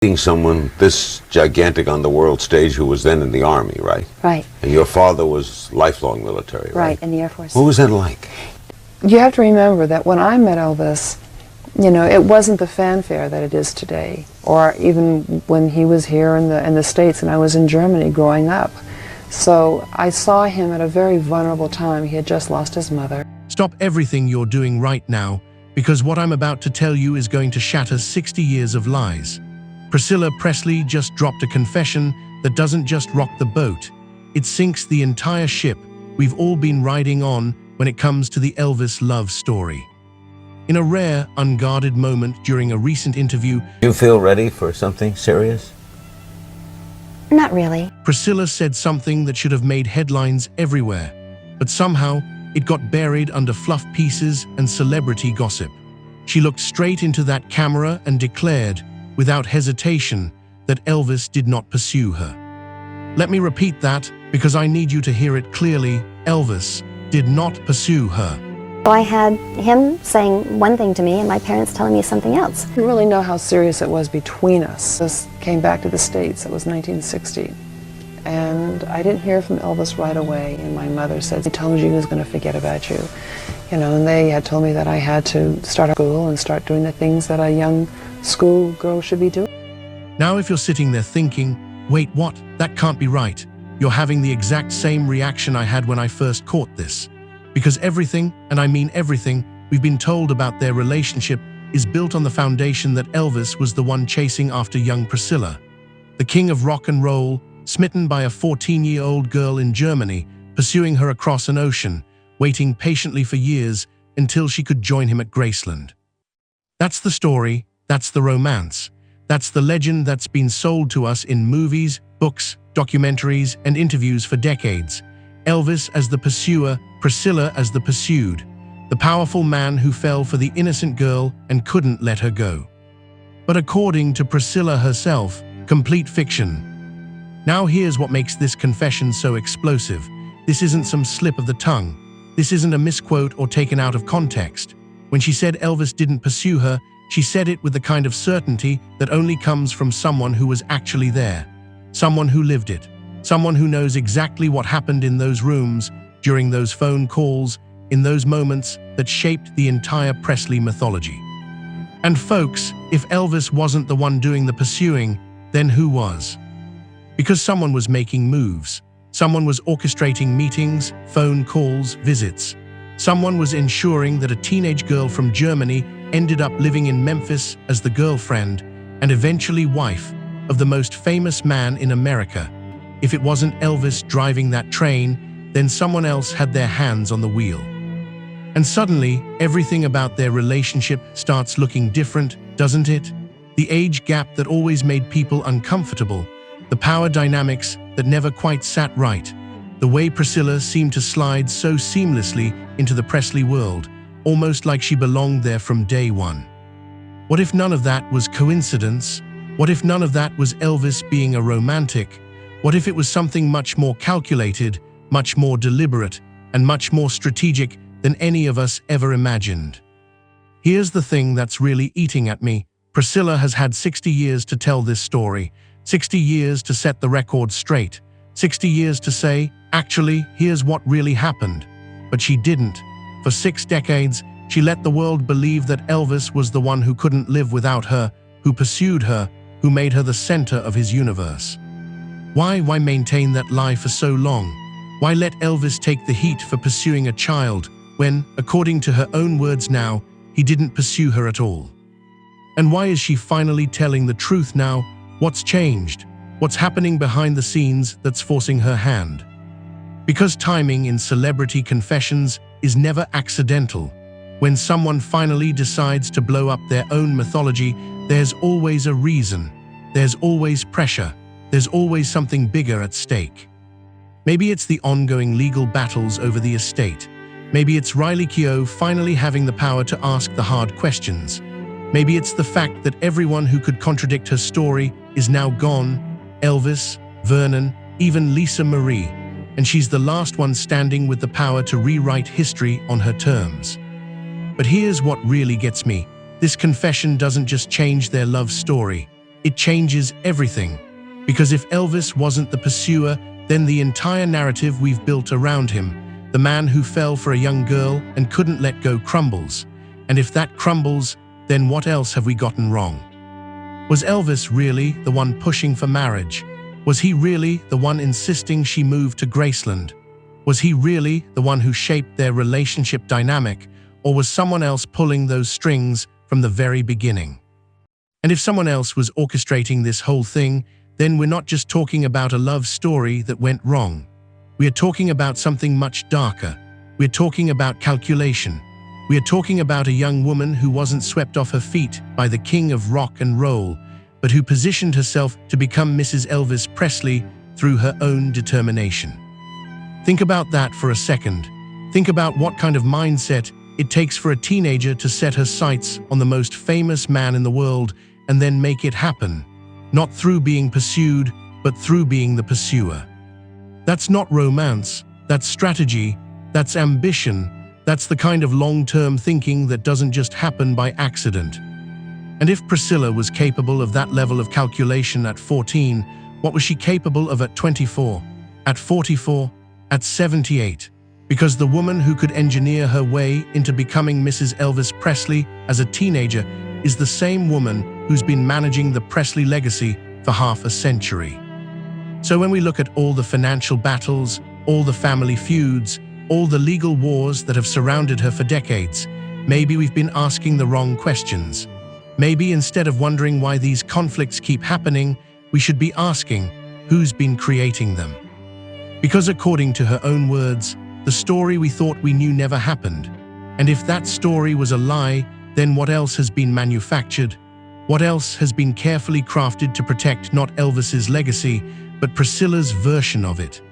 Being someone this gigantic on the world stage who was then in the Army, right? Right. And your father was lifelong military, right? Right, in the Air Force. What was that like? You have to remember that when I met Elvis, you know, it wasn't the fanfare that it is today, or even when he was here in the States and I was in Germany growing up. So I saw him at a very vulnerable time. He had just lost his mother. Stop everything you're doing right now, because what I'm about to tell you is going to shatter 60 years of lies. Priscilla Presley just dropped a confession that doesn't just rock the boat, it sinks the entire ship we've all been riding on when it comes to the Elvis love story. In a rare, unguarded moment during a recent interview, You feel ready for something serious? Not really. Priscilla said something that should have made headlines everywhere, but somehow it got buried under fluff pieces and celebrity gossip. She looked straight into that camera and declared, without hesitation, that Elvis did not pursue her. Let me repeat that, because I need you to hear it clearly. Elvis did not pursue her. So I had him saying one thing to me and my parents telling me something else. I didn't really know how serious it was between us. This came back to the States. It was 1960. And I didn't hear from Elvis right away. And my mother said, he told you he was going to forget about you. You know, and they had told me that I had to start a school and start doing the things that a young schoolgirl should be doing. Now if you're sitting there thinking, wait, what? That can't be right. You're having the exact same reaction I had when I first caught this. Because everything, and I mean everything, we've been told about their relationship is built on the foundation that Elvis was the one chasing after young Priscilla. The king of rock and roll, smitten by a 14-year-old girl in Germany, pursuing her across an ocean, waiting patiently for years until she could join him at Graceland. That's the story, that's the romance, that's the legend that's been sold to us in movies, books, documentaries, and interviews for decades. Elvis as the pursuer, Priscilla as the pursued, the powerful man who fell for the innocent girl and couldn't let her go. But according to Priscilla herself, complete fiction. Now here's what makes this confession so explosive. This isn't some slip of the tongue. This isn't a misquote or taken out of context. When she said Elvis didn't pursue her, she said it with the kind of certainty that only comes from someone who was actually there, someone who lived it, someone who knows exactly what happened in those rooms, during those phone calls, in those moments that shaped the entire Presley mythology. And folks, if Elvis wasn't the one doing the pursuing, then who was? Because someone was making moves. Someone was orchestrating meetings, phone calls, visits. Someone was ensuring that a teenage girl from Germany ended up living in Memphis as the girlfriend and eventually wife of the most famous man in America. If it wasn't Elvis driving that train, then someone else had their hands on the wheel. And suddenly, everything about their relationship starts looking different, doesn't it? The age gap that always made people uncomfortable, the power dynamics that never quite sat right, the way Priscilla seemed to slide so seamlessly into the Presley world, almost like she belonged there from day one. What if none of that was coincidence? What if none of that was Elvis being a romantic? What if it was something much more calculated, much more deliberate, and much more strategic than any of us ever imagined? Here's the thing that's really eating at me. Priscilla has had 60 years to tell this story, 60 years to set the record straight, 60 years to say, actually, here's what really happened. But she didn't. For 6 decades, she let the world believe that Elvis was the one who couldn't live without her, who pursued her, who made her the center of his universe. Why maintain that lie for so long? Why let Elvis take the heat for pursuing a child when, according to her own words now, he didn't pursue her at all? And why is she finally telling the truth now? What's changed? What's happening behind the scenes that's forcing her hand? Because timing in celebrity confessions is never accidental. When someone finally decides to blow up their own mythology, there's always a reason. There's always pressure. There's always something bigger at stake. Maybe it's the ongoing legal battles over the estate. Maybe it's Riley Keough finally having the power to ask the hard questions. Maybe it's the fact that everyone who could contradict her story is now gone. Elvis, Vernon, even Lisa Marie. And she's the last one standing with the power to rewrite history on her terms. But here's what really gets me. This confession doesn't just change their love story. it changes everything. Because if Elvis wasn't the pursuer, then the entire narrative we've built around him, the man who fell for a young girl and couldn't let go, crumbles. And if that crumbles, then what else have we gotten wrong? Was Elvis really the one pushing for marriage? Was he really the one insisting she move to Graceland? Was he really the one who shaped their relationship dynamic, or was someone else pulling those strings from the very beginning? And if someone else was orchestrating this whole thing, then we're not just talking about a love story that went wrong. We are talking about something much darker. We're talking about calculation. We are talking about a young woman who wasn't swept off her feet by the king of rock and roll, but who positioned herself to become Mrs. Elvis Presley through her own determination. Think about that for a second. Think about what kind of mindset it takes for a teenager to set her sights on the most famous man in the world and then make it happen, not through being pursued, but through being the pursuer. That's not romance, that's strategy, that's ambition, that's the kind of long-term thinking that doesn't just happen by accident. And if Priscilla was capable of that level of calculation at 14, what was she capable of at 24, at 44, at 78? Because the woman who could engineer her way into becoming Mrs. Elvis Presley as a teenager is the same woman who's been managing the Presley legacy for half a century. So when we look at all the financial battles, all the family feuds, all the legal wars that have surrounded her for decades, maybe we've been asking the wrong questions. Maybe instead of wondering why these conflicts keep happening, we should be asking who's been creating them. Because according to her own words, the story we thought we knew never happened. And if that story was a lie, then what else has been manufactured? What else has been carefully crafted to protect not Elvis's legacy, but Priscilla's version of it?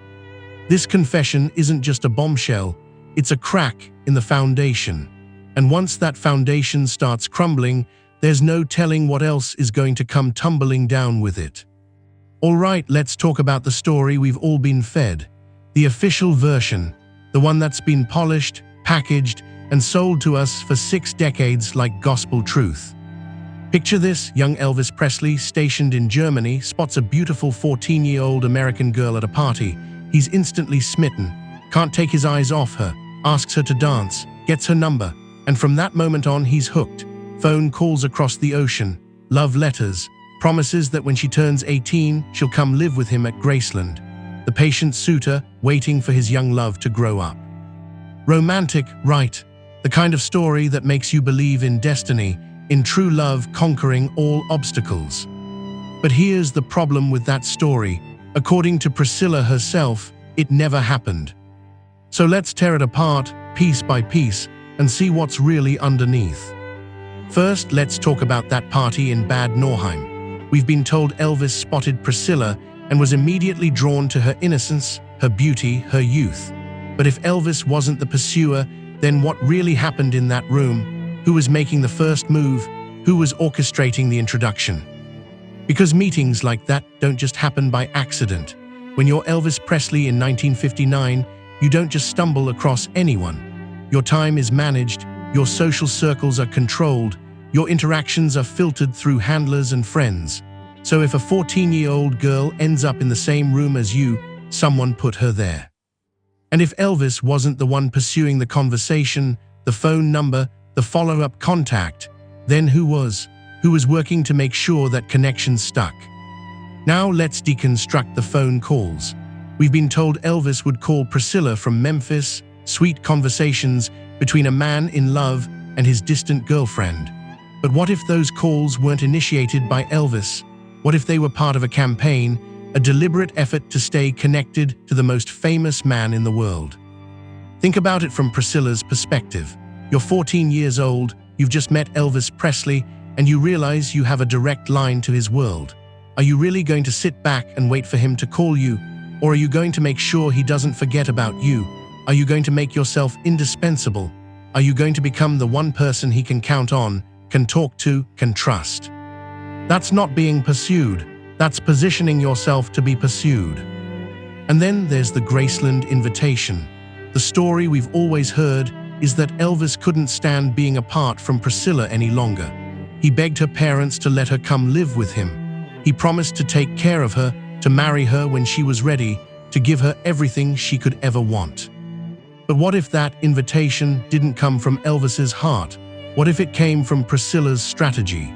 This confession isn't just a bombshell, it's a crack in the foundation. And once that foundation starts crumbling, there's no telling what else is going to come tumbling down with it. All right, let's talk about the story we've all been fed. The official version, the one that's been polished, packaged, and sold to us for 6 decades like gospel truth. Picture this: young Elvis Presley, stationed in Germany, spots a beautiful 14-year-old American girl at a party. He's instantly smitten, can't take his eyes off her, asks her to dance, gets her number, and from that moment on he's hooked. Phone calls across the ocean, love letters, promises that when she turns 18, she'll come live with him at Graceland. The patient suitor waiting for his young love to grow up. Romantic, right? The kind of story that makes you believe in destiny, in true love conquering all obstacles. But here's the problem with that story. According to Priscilla herself, it never happened. So let's tear it apart, piece by piece, and see what's really underneath. First, let's talk about that party in Bad Nauheim. We've been told Elvis spotted Priscilla and was immediately drawn to her innocence, her beauty, her youth. But if Elvis wasn't the pursuer, then what really happened in that room? Who was making the first move? Who was orchestrating the introduction? Because meetings like that don't just happen by accident. When you're Elvis Presley in 1959, you don't just stumble across anyone. Your time is managed, your social circles are controlled, your interactions are filtered through handlers and friends. So if a 14-year-old girl ends up in the same room as you, someone put her there. And if Elvis wasn't the one pursuing the conversation, the phone number, the follow-up contact, then who was? Who was working to make sure that connection stuck? Now let's deconstruct the phone calls. We've been told Elvis would call Priscilla from Memphis, sweet conversations between a man in love and his distant girlfriend. But what if those calls weren't initiated by Elvis? What if they were part of a campaign, a deliberate effort to stay connected to the most famous man in the world? Think about it from Priscilla's perspective. You're 14 years old, you've just met Elvis Presley, and you realize you have a direct line to his world. Are you really going to sit back and wait for him to call you? Or are you going to make sure he doesn't forget about you? Are you going to make yourself indispensable? Are you going to become the one person he can count on, can talk to, can trust? That's not being pursued. That's positioning yourself to be pursued. And then there's the Graceland invitation. The story we've always heard is that Elvis couldn't stand being apart from Priscilla any longer. He begged her parents to let her come live with him. He promised to take care of her, to marry her when she was ready, to give her everything she could ever want. But what if that invitation didn't come from Elvis's heart? What if it came from Priscilla's strategy?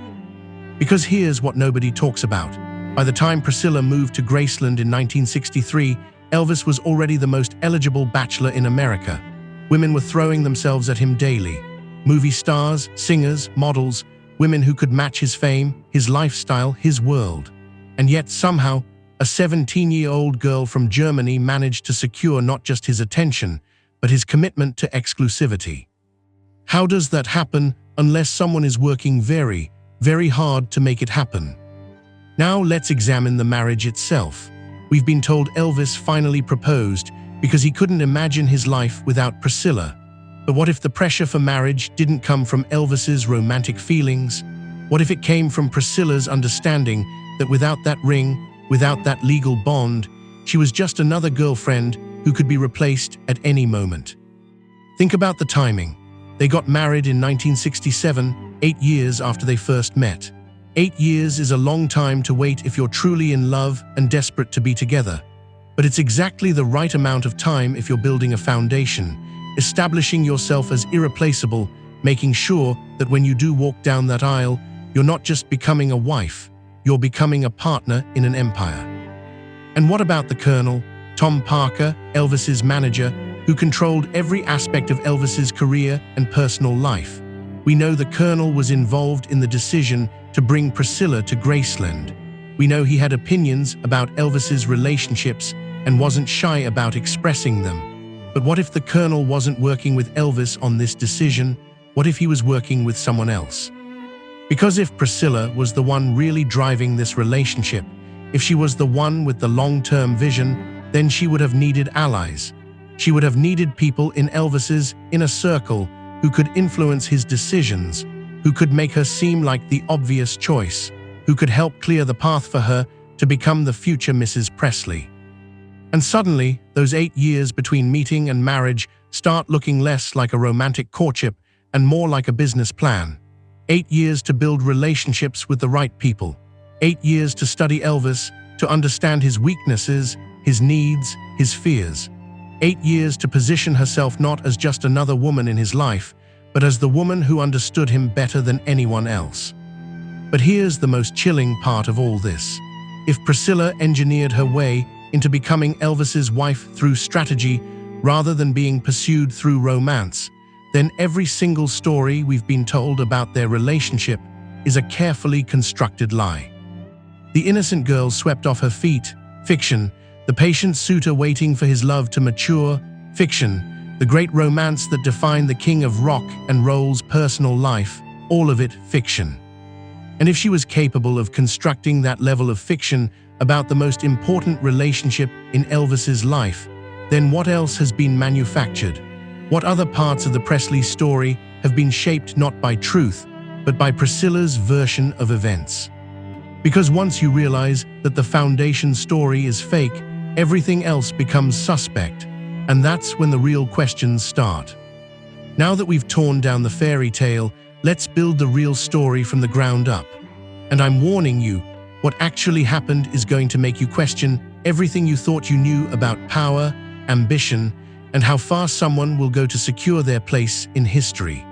Because here's what nobody talks about. By the time Priscilla moved to Graceland in 1963, Elvis was already the most eligible bachelor in America. Women were throwing themselves at him daily. Movie stars, singers, models, women who could match his fame, his lifestyle, his world. And yet somehow, a 17-year-old girl from Germany managed to secure not just his attention, but his commitment to exclusivity. How does that happen unless someone is working very, very hard to make it happen? Now let's examine the marriage itself. We've been told Elvis finally proposed because he couldn't imagine his life without Priscilla. But what if the pressure for marriage didn't come from Elvis's romantic feelings? What if it came from Priscilla's understanding that without that ring, without that legal bond, she was just another girlfriend who could be replaced at any moment? Think about the timing. They got married in 1967, 8 years after they first met. 8 years is a long time to wait if you're truly in love and desperate to be together. But it's exactly the right amount of time if you're building a foundation, establishing yourself as irreplaceable, making sure that when you do walk down that aisle, you're not just becoming a wife, you're becoming a partner in an empire. And what about the Colonel, Tom Parker, Elvis's manager, who controlled every aspect of Elvis's career and personal life? We know the Colonel was involved in the decision to bring Priscilla to Graceland. We know he had opinions about Elvis's relationships and wasn't shy about expressing them. But what if the Colonel wasn't working with Elvis on this decision? What if he was working with someone else? Because if Priscilla was the one really driving this relationship, if she was the one with the long-term vision, then she would have needed allies. She would have needed people in Elvis's inner circle who could influence his decisions, who could make her seem like the obvious choice, who could help clear the path for her to become the future Mrs. Presley. And suddenly, those 8 years between meeting and marriage start looking less like a romantic courtship and more like a business plan. 8 years to build relationships with the right people. 8 years to study Elvis, to understand his weaknesses, his needs, his fears. 8 years to position herself not as just another woman in his life, but as the woman who understood him better than anyone else. But here's the most chilling part of all this. If Priscilla engineered her way into becoming Elvis's wife through strategy rather than being pursued through romance, then every single story we've been told about their relationship is a carefully constructed lie. The innocent girl swept off her feet, fiction. The patient suitor waiting for his love to mature, fiction. The great romance that defined the king of rock and roll's personal life, all of it fiction. And if she was capable of constructing that level of fiction about the most important relationship in Elvis's life, then what else has been manufactured? What other parts of the Presley story have been shaped not by truth, but by Priscilla's version of events? Because once you realize that the foundation story is fake, everything else becomes suspect, and that's when the real questions start. Now that we've torn down the fairy tale, let's build the real story from the ground up. And I'm warning you, what actually happened is going to make you question everything you thought you knew about power, ambition, and how far someone will go to secure their place in history.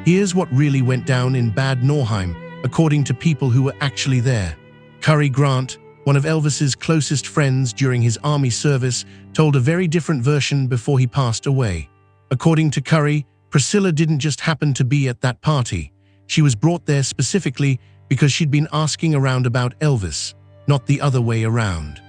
Here's what really went down in Bad Nauheim, according to people who were actually there. Cary Grant, one of Elvis's closest friends during his army service, told a very different version before he passed away. According to Cary, Priscilla didn't just happen to be at that party. She was brought there specifically because she'd been asking around about Elvis, not the other way around.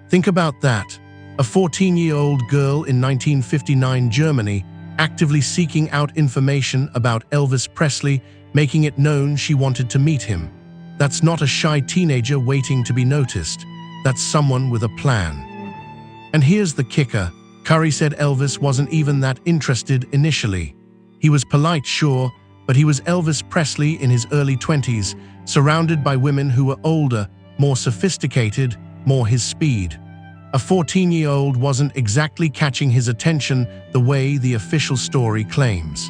Think about that. A 14-year-old girl in 1959 Germany, actively seeking out information about Elvis Presley, making it known she wanted to meet him. That's not a shy teenager waiting to be noticed. That's someone with a plan. And here's the kicker. Cary said Elvis wasn't even that interested initially. He was polite, sure, but he was Elvis Presley in his early 20s, surrounded by women who were older, more sophisticated, more his speed. A 14-year-old wasn't exactly catching his attention the way the official story claims.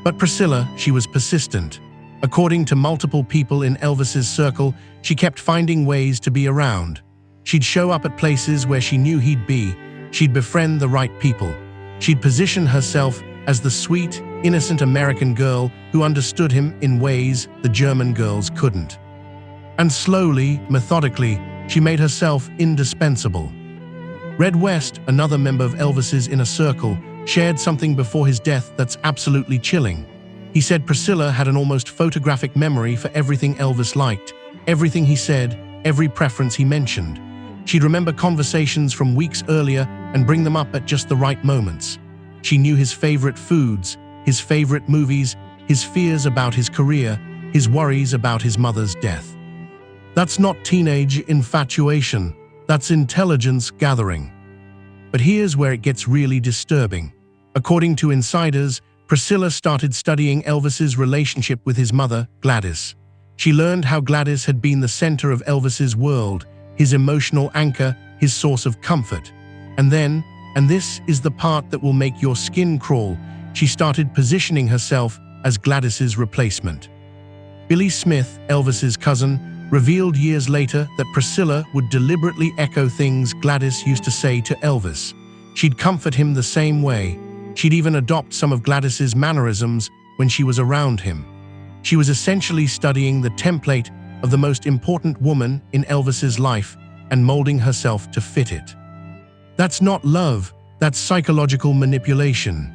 But Priscilla, she was persistent. According to multiple people in Elvis's circle, she kept finding ways to be around. She'd show up at places where she knew he'd be. She'd befriend the right people. She'd position herself as the sweet, innocent American girl who understood him in ways the German girls couldn't. And slowly, methodically, she made herself indispensable. Red West, another member of Elvis's inner circle, shared something before his death that's absolutely chilling. He said Priscilla had an almost photographic memory for everything Elvis liked, everything he said, every preference he mentioned. She'd remember conversations from weeks earlier and bring them up at just the right moments. She knew his favorite foods, his favorite movies, his fears about his career, his worries about his mother's death. That's not teenage infatuation, that's intelligence gathering. But here's where it gets really disturbing. According to insiders, Priscilla started studying Elvis's relationship with his mother, Gladys. She learned how Gladys had been the center of Elvis's world, his emotional anchor, his source of comfort. And then, and this is the part that will make your skin crawl, she started positioning herself as Gladys's replacement. Billy Smith, Elvis's cousin, revealed years later that Priscilla would deliberately echo things Gladys used to say to Elvis. She'd comfort him the same way. She'd even adopt some of Gladys's mannerisms when she was around him. She was essentially studying the template of the most important woman in Elvis's life and molding herself to fit it. That's not love, that's psychological manipulation.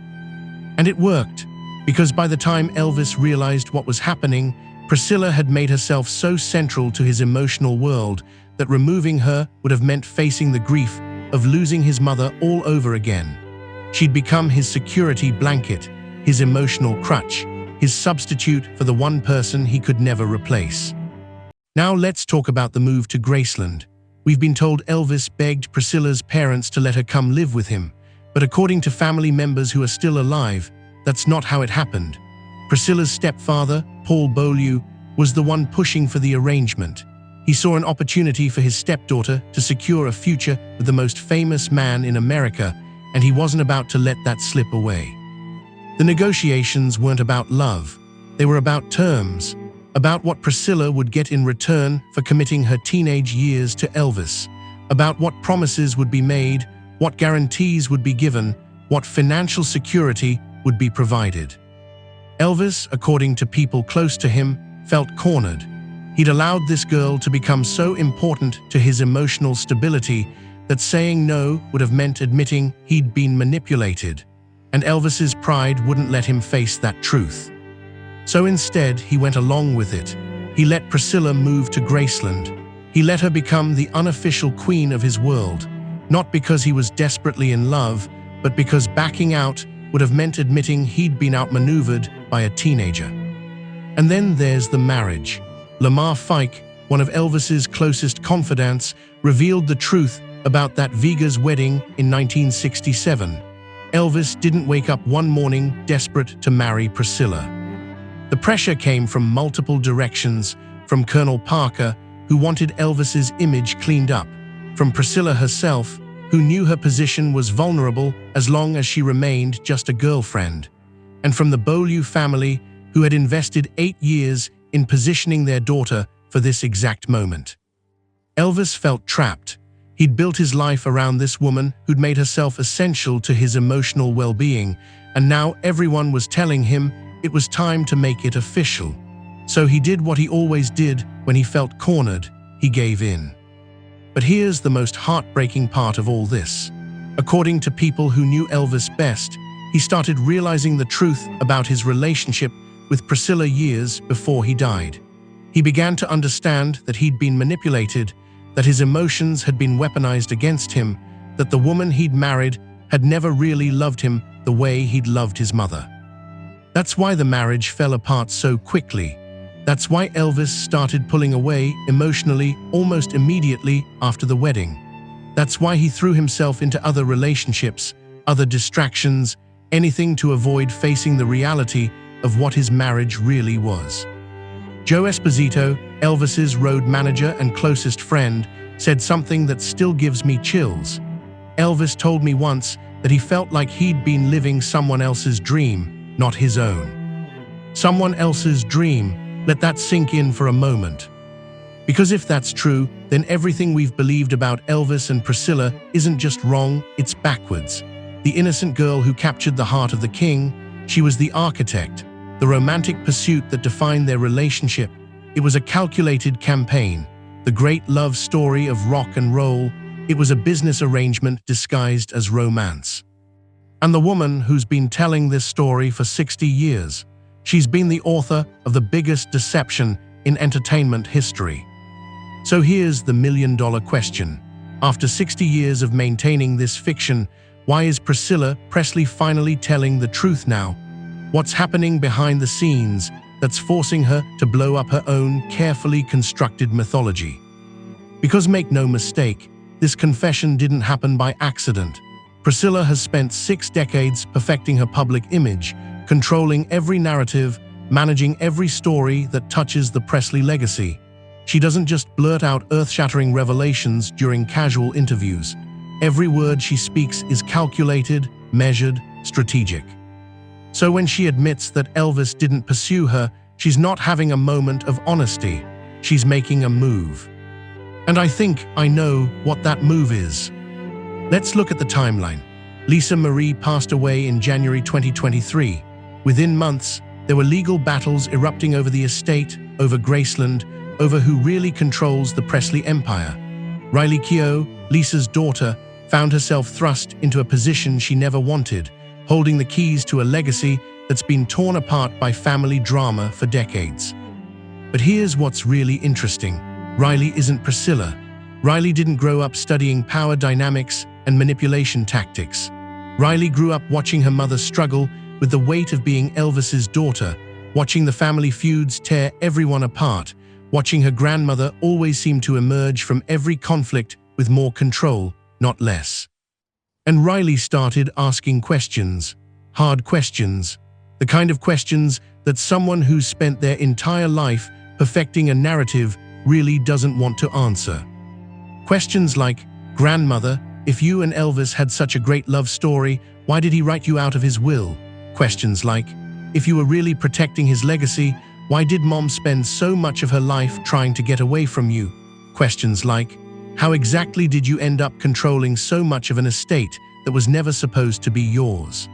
And it worked, because by the time Elvis realized what was happening, Priscilla had made herself so central to his emotional world that removing her would have meant facing the grief of losing his mother all over again. She'd become his security blanket, his emotional crutch, his substitute for the one person he could never replace. Now let's talk about the move to Graceland. We've been told Elvis begged Priscilla's parents to let her come live with him, but according to family members who are still alive, that's not how it happened. Priscilla's stepfather, Paul Beaulieu, was the one pushing for the arrangement. He saw an opportunity for his stepdaughter to secure a future with the most famous man in America, and he wasn't about to let that slip away. The negotiations weren't about love. They were about terms, about what Priscilla would get in return for committing her teenage years to Elvis, about what promises would be made, what guarantees would be given, what financial security would be provided. Elvis, according to people close to him, felt cornered. He'd allowed this girl to become so important to his emotional stability that saying no would have meant admitting he'd been manipulated, and Elvis's pride wouldn't let him face that truth. So instead, he went along with it. He let Priscilla move to Graceland. He let her become the unofficial queen of his world, not because he was desperately in love, but because backing out would have meant admitting he'd been outmaneuvered by a teenager. And then there's the marriage. Lamar Fike, one of Elvis's closest confidants, revealed the truth about that Vegas wedding in 1967. Elvis didn't wake up one morning desperate to marry Priscilla. The pressure came from multiple directions, from Colonel Parker, who wanted Elvis's image cleaned up, from Priscilla herself, who knew her position was vulnerable as long as she remained just a girlfriend, and from the Beaulieu family, who had invested 8 years in positioning their daughter for this exact moment. Elvis felt trapped. He'd built his life around this woman who'd made herself essential to his emotional well-being, and now everyone was telling him it was time to make it official. So he did what he always did when he felt cornered. He gave in. But here's the most heartbreaking part of all this. According to people who knew Elvis best, he started realizing the truth about his relationship with Priscilla years before he died. He began to understand that he'd been manipulated, that his emotions had been weaponized against him, that the woman he'd married had never really loved him the way he'd loved his mother. That's why the marriage fell apart so quickly. That's why Elvis started pulling away emotionally almost immediately after the wedding. That's why he threw himself into other relationships, other distractions, anything to avoid facing the reality of what his marriage really was. Joe Esposito, Elvis's road manager and closest friend, said something that still gives me chills. Elvis told me once that he felt like he'd been living someone else's dream, not his own. Someone else's dream, Let that sink in for a moment. Because if that's true, then everything we've believed about Elvis and Priscilla isn't just wrong, it's backwards. The innocent girl who captured the heart of the king, she was the architect, the romantic pursuit that defined their relationship. It was a calculated campaign, the great love story of rock and roll. It was a business arrangement disguised as romance. And the woman who's been telling this story for 60 years, she's been the author of the biggest deception in entertainment history. So here's the million-dollar question. After 60 years of maintaining this fiction, why is Priscilla Presley finally telling the truth now? What's happening behind the scenes that's forcing her to blow up her own carefully constructed mythology? Because make no mistake, this confession didn't happen by accident. Priscilla has spent 6 decades perfecting her public image, controlling every narrative, managing every story that touches the Presley legacy. She doesn't just blurt out earth-shattering revelations during casual interviews. Every word she speaks is calculated, measured, strategic. So when she admits that Elvis didn't pursue her, she's not having a moment of honesty. She's making a move. And I think I know what that move is. Let's look at the timeline. Lisa Marie passed away in January 2023. Within months, there were legal battles erupting over the estate, over Graceland, over who really controls the Presley empire. Riley Keough, Lisa's daughter, found herself thrust into a position she never wanted, holding the keys to a legacy that's been torn apart by family drama for decades. But here's what's really interesting. Riley isn't Priscilla. Riley didn't grow up studying power dynamics and manipulation tactics. Riley grew up watching her mother struggle with the weight of being Elvis's daughter, watching the family feuds tear everyone apart, watching her grandmother always seem to emerge from every conflict with more control, not less. And Riley started asking questions, hard questions, the kind of questions that someone who's spent their entire life perfecting a narrative really doesn't want to answer. Questions like, "Grandmother, if you and Elvis had such a great love story, why did he write you out of his will?" Questions like, "If you were really protecting his legacy, why did Mom spend so much of her life trying to get away from you?" Questions like, "How exactly did you end up controlling so much of an estate that was never supposed to be yours?"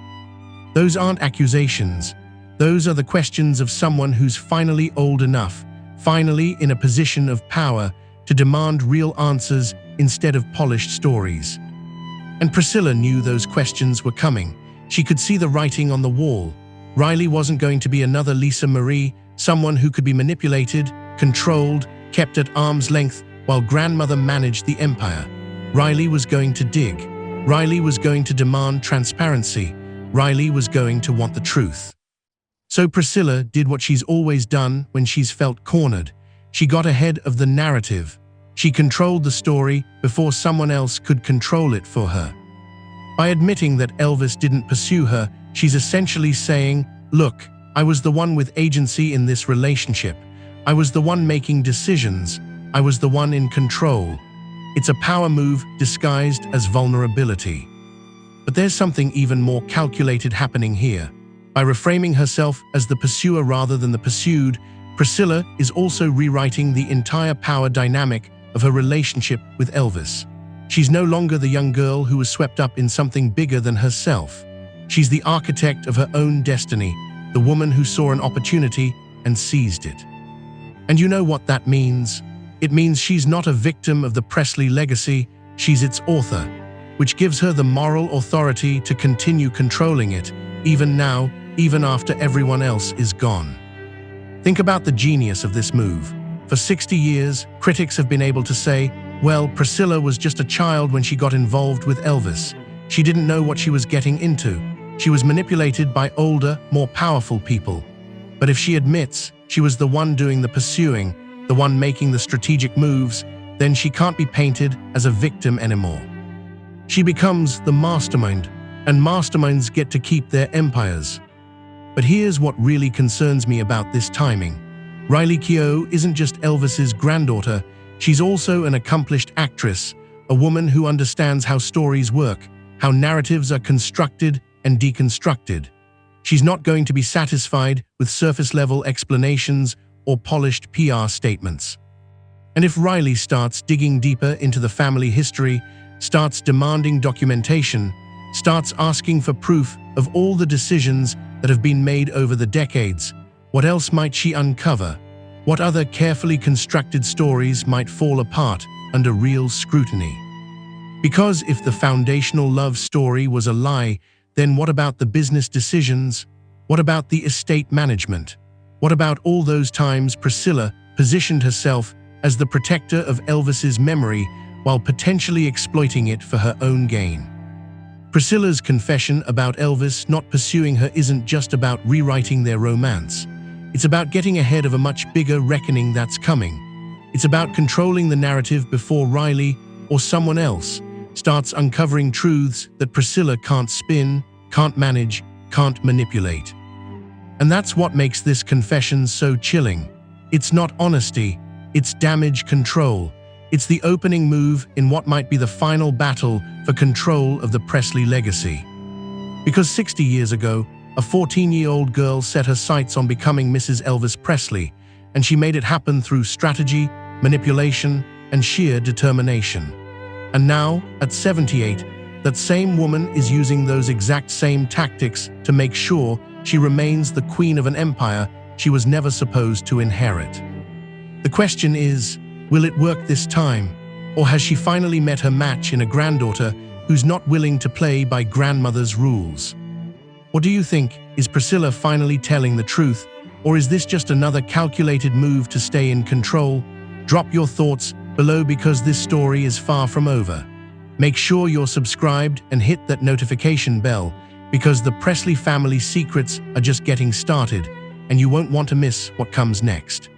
Those aren't accusations. Those are the questions of someone who's finally old enough, finally in a position of power to demand real answers instead of polished stories. And Priscilla knew those questions were coming. She could see the writing on the wall. Riley wasn't going to be another Lisa Marie, someone who could be manipulated, controlled, kept at arm's length while grandmother managed the empire. Riley was going to dig. Riley was going to demand transparency. Riley was going to want the truth. So Priscilla did what she's always done when she's felt cornered. She got ahead of the narrative. She controlled the story before someone else could control it for her. By admitting that Elvis didn't pursue her, she's essentially saying, "Look, I was the one with agency in this relationship. I was the one making decisions. I was the one in control." It's a power move disguised as vulnerability. But there's something even more calculated happening here. By reframing herself as the pursuer rather than the pursued, Priscilla is also rewriting the entire power dynamic of her relationship with Elvis. She's no longer the young girl who was swept up in something bigger than herself. She's the architect of her own destiny, the woman who saw an opportunity and seized it. And you know what that means? It means she's not a victim of the Presley legacy, she's its author, which gives her the moral authority to continue controlling it, even now, even after everyone else is gone. Think about the genius of this move. For 60 years, critics have been able to say, well, Priscilla was just a child when she got involved with Elvis. She didn't know what she was getting into. She was manipulated by older, more powerful people. But if she admits she was the one doing the pursuing, the one making the strategic moves, then she can't be painted as a victim anymore. She becomes the mastermind, and masterminds get to keep their empires. But here's what really concerns me about this timing. Riley Keough isn't just Elvis's granddaughter, she's also an accomplished actress, a woman who understands how stories work, how narratives are constructed and deconstructed. She's not going to be satisfied with surface-level explanations or polished PR statements. And if Riley starts digging deeper into the family history, starts demanding documentation, starts asking for proof of all the decisions that have been made over the decades, what else might she uncover? What other carefully constructed stories might fall apart under real scrutiny? Because if the foundational love story was a lie, then what about the business decisions? What about the estate management? What about all those times Priscilla positioned herself as the protector of Elvis's memory while potentially exploiting it for her own gain? Priscilla's confession about Elvis not pursuing her isn't just about rewriting their romance. It's about getting ahead of a much bigger reckoning that's coming. It's about controlling the narrative before Riley or someone else starts uncovering truths that Priscilla can't spin, can't manage, can't manipulate. And that's what makes this confession so chilling. It's not honesty, it's damage control. It's the opening move in what might be the final battle for control of the Presley legacy. Because 60 years ago, a 14-year-old girl set her sights on becoming Mrs. Elvis Presley, and she made it happen through strategy, manipulation, and sheer determination. And now, at 78, that same woman is using those exact same tactics to make sure she remains the queen of an empire she was never supposed to inherit. The question is, will it work this time? Or has she finally met her match in a granddaughter who's not willing to play by grandmother's rules? Or do you think, is Priscilla finally telling the truth? Or is this just another calculated move to stay in control? Drop your thoughts below because this story is far from over. Make sure you're subscribed and hit that notification bell because the Presley family secrets are just getting started and you won't want to miss what comes next.